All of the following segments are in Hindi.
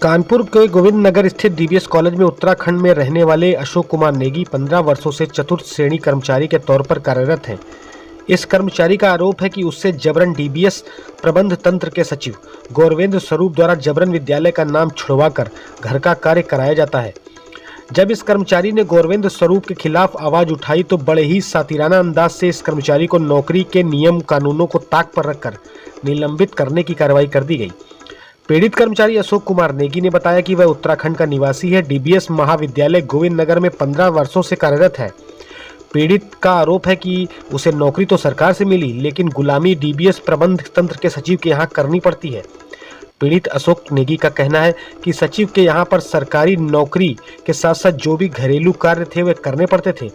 कानपुर के गोविंद नगर स्थित डीबीएस कॉलेज में उत्तराखंड में रहने वाले अशोक कुमार नेगी 15 वर्षों से चतुर्थ श्रेणी कर्मचारी के तौर पर कार्यरत हैं। इस कर्मचारी का आरोप है कि उससे जबरन डीबीएस प्रबंध तंत्र के सचिव गौरवेंद्र स्वरूप द्वारा जबरन विद्यालय का नाम छुड़वाकर घर का कार्य कराया जाता है। जब इस कर्मचारी ने गौरवेंद्र स्वरूप के खिलाफ आवाज उठाई तो बड़े ही सातिराना अंदाज से इस कर्मचारी को नौकरी के नियम कानूनों को ताक पर रखकर निलंबित करने की कार्रवाई कर दी गई। पीड़ित कर्मचारी अशोक कुमार नेगी ने बताया कि वह उत्तराखंड का निवासी है। डीबीएस महाविद्यालय गोविंद नगर में 15 वर्षों से कार्यरत है। पीड़ित का आरोप है कि उसे नौकरी तो सरकार से मिली, लेकिन गुलामी डीबीएस प्रबंध तंत्र के सचिव के यहाँ करनी पड़ती है। पीड़ित अशोक नेगी का कहना है कि सचिव के यहाँ पर सरकारी नौकरी के साथ साथ जो भी घरेलू कार्य थे वे करने पड़ते थे।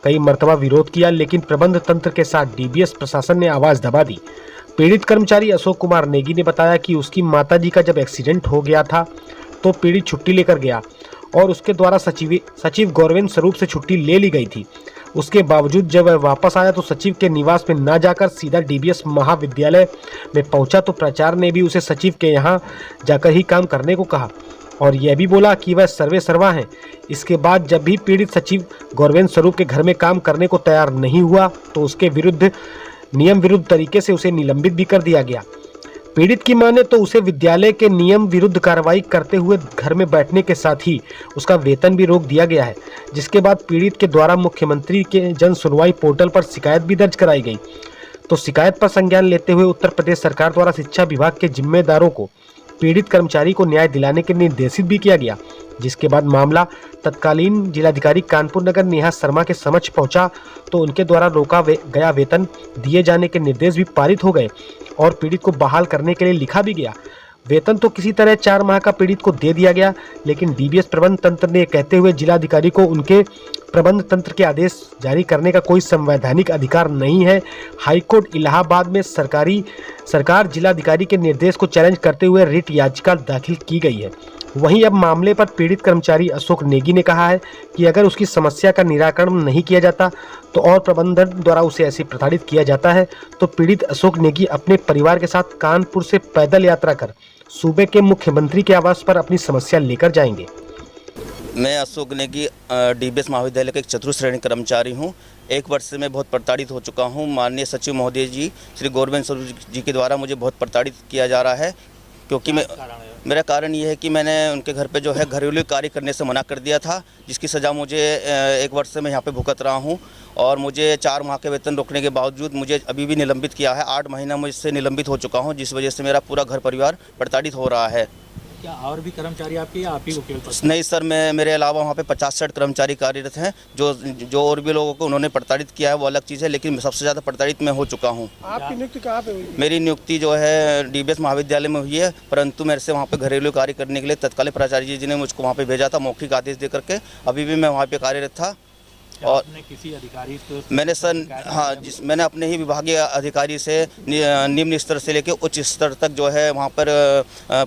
कई मर्तबा विरोध किया, लेकिन प्रबंध तंत्र के साथ डीबीएस प्रशासन ने आवाज दबा दी। पीड़ित कर्मचारी अशोक कुमार नेगी ने बताया कि उसकी माताजी का जब एक्सीडेंट हो गया था तो पीड़ित छुट्टी लेकर गया और उसके द्वारा सचिव गौरवेंद्र स्वरूप से छुट्टी ले ली गई थी। उसके बावजूद जब वह वापस आया तो सचिव के निवास में न जाकर सीधा डीबीएस महाविद्यालय में पहुंचा तो प्राचार्य ने भी उसे सचिव के यहां जाकर ही काम करने को कहा और यह भी बोला कि वह सर्वे सर्वा हैं। इसके बाद जब भी पीड़ित सचिव गौरवेंद्र स्वरूप के घर में काम करने को तैयार नहीं हुआ तो उसके विरुद्ध नियम विरुद्ध तरीके से उसे निलंबित भी कर दिया गया। पीड़ित की माने तो उसे विद्यालय के नियम विरुद्ध कार्रवाई करते हुए घर में बैठने के साथ ही उसका वेतन भी रोक दिया गया है, जिसके बाद पीड़ित के द्वारा मुख्यमंत्री के जन सुनवाई पोर्टल पर शिकायत भी दर्ज कराई गई। तो शिकायत पर संज्ञान लेते हुए उत्तर प्रदेश सरकार द्वारा शिक्षा विभाग के जिम्मेदारों को पीड़ित कर्मचारी को न्याय दिलाने के निर्देशित भी किया गया, जिसके बाद मामला तत्कालीन जिलाधिकारी कानपुर नगर नेहा शर्मा के समक्ष पहुंचा तो उनके द्वारा रोका गया वेतन दिए जाने के निर्देश भी पारित हो गए और पीड़ित को बहाल करने के लिए लिखा भी गया। वेतन तो किसी तरह 4 माह का पीड़ित को दे दिया गया, लेकिन डीबीएस प्रबंध तंत्र ने कहते हुए जिलाधिकारी को उनके प्रबंध तंत्र के आदेश जारी करने का कोई संवैधानिक अधिकार नहीं है। हाईकोर्ट इलाहाबाद में सरकार जिलाधिकारी के निर्देश को चैलेंज करते हुए रिट याचिका दाखिल की गई है। वहीं अब मामले पर पीड़ित कर्मचारी अशोक नेगी ने कहा है कि अगर उसकी समस्या का निराकरण नहीं किया जाता तो और प्रबंधन द्वारा उसे ऐसे प्रताड़ित किया जाता है तो पीड़ित अशोक नेगी अपने परिवार के साथ कानपुर से पैदल यात्रा कर सूबे के मुख्यमंत्री के आवास पर अपनी समस्या लेकर जाएंगे। मैं अशोक नेगी डीबीएस महाविद्यालय का एक चतुर्थ श्रेणी कर्मचारी हूँ। 1 वर्ष से मैं बहुत प्रताड़ित हो चुका हूँ। माननीय सचिव महोदय जी श्री गौरवेंद्र स्वरूप जी के द्वारा मुझे बहुत प्रताड़ित किया जा रहा है, क्योंकि मेरा कारण ये है कि मैंने उनके घर पे जो है घरेलू कार्य करने से मना कर दिया था, जिसकी सज़ा मुझे 1 वर्ष से मैं यहाँ पे भुगत रहा हूँ और मुझे 4 माह के वेतन रोकने के बावजूद मुझे अभी भी निलंबित किया है। 8 महीना मुझसे निलंबित हो चुका हूँ, जिस वजह से मेरा पूरा घर परिवार प्रताड़ित हो रहा है। क्या और भी कर्मचारी आपके या आप ही को केवल? नहीं सर, मेरे अलावा वहाँ पे 50-60 कर्मचारी कार्यरत हैं। जो और भी लोगों को उन्होंने प्रताड़ित किया है वो अलग चीज़ है, लेकिन सबसे ज़्यादा प्रताड़ित मैं हो चुका हूँ। आपकी नियुक्ति कहाँ पे हुई? मेरी नियुक्ति जो है डीबीएस महाविद्यालय में हुई है, परंतु मेरे से वहाँ पे घरेलू कार्य करने के लिए तत्कालीन प्राचार्य जी ने मुझको वहाँ पे भेजा था मौखिक आदेश दे करके। अभी भी मैं वहाँ पे कार्यरत था और किसी अधिकारी मैंने सर मैंने अपने ही विभागीय अधिकारी से निम्न स्तर से लेकर उच्च स्तर तक जो है वहाँ पर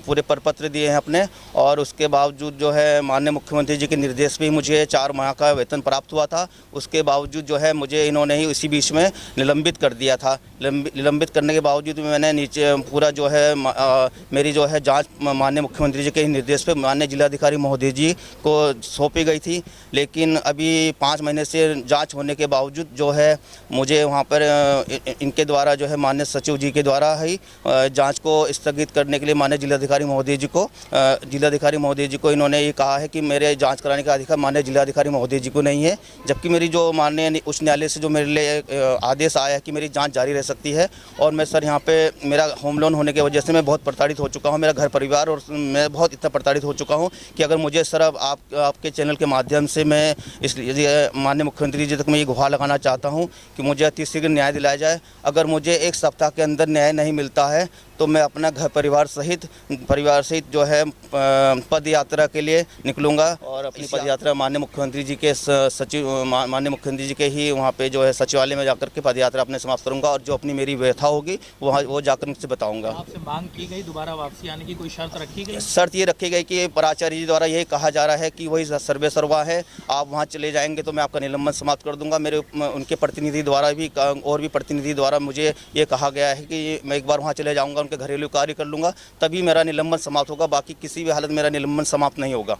पूरे प्रपत्र दिए हैं अपने, और उसके बावजूद जो है माननीय मुख्यमंत्री जी के निर्देश पे मुझे 4 माह का वेतन प्राप्त हुआ था। उसके बावजूद जो है मुझे इन्होंने ही इसी बीच में निलंबित कर दिया था। निलंबित करने के बावजूद मैंने नीचे पूरा जो है मेरी जो है जाँच माननीय मुख्यमंत्री जी के निर्देश पे माननीय जिलाधिकारी महोदय जी को सौंपी गई थी, लेकिन अभी 5 महीने से जांच होने के बावजूद जो है मुझे वहां पर इनके द्वारा जो है माननीय सचिव जी के द्वारा ही जांच को स्थगित करने के लिए माननीय जिलाधिकारी महोदय जी को इन्होंने ये कहा है कि मेरे जांच कराने का अधिकार माननीय जिलाधिकारी महोदय जी को नहीं है, जबकि मेरी जो माननीय उच्च न्यायालय से जो मेरे लिए आदेश आया है कि मेरी जाँच जारी रह सकती है। और मैं सर यहाँ पे मेरा होम लोन होने की वजह से मैं बहुत प्रताड़ित हो चुका हूँ, मेरा घर परिवार और मैं बहुत इतना प्रताड़ित हो चुका हूँ कि अगर मुझे सर अब आपके चैनल के माध्यम से मैं इसलिए माननीय मुख्यमंत्री जी तक मैं ये गुहार लगाना चाहता हूं कि मुझे अति शीघ्र न्याय दिलाया जाए। अगर मुझे 1 सप्ताह के अंदर न्याय नहीं मिलता है तो मैं अपना घर परिवार सहित जो है पद यात्रा के लिए निकलूंगा और अपनी पद यात्रा माननीय मुख्यमंत्री जी के माननीय मुख्यमंत्री जी के ही वहाँ पे जो है सचिवालय में जाकर के पद यात्रा अपने समाप्त करूंगा और जो अपनी मेरी व्यथा होगी वो जाकर उनसे बताऊंगा। आपसे मांग की गई दोबारा वापसी आने की कोई शर्त रखी गई? शर्त ये रखी गई कि प्राचार्य जी द्वारा यही कहा जा रहा है कि वही सर्वे सर्वा है, आप वहाँ चले जाएंगे तो मैं आपका निलंबन समाप्त कर दूंगा। मेरे उनके प्रतिनिधि द्वारा भी और भी प्रतिनिधि द्वारा मुझे ये कहा गया है कि मैं एक बार वहाँ चले जाऊँगा, उनके घरेलू कार्य कर लूँगा, तभी मेरा निलंबन समाप्त होगा। बाकी किसी भी हालत मेरा निलंबन समाप्त नहीं होगा।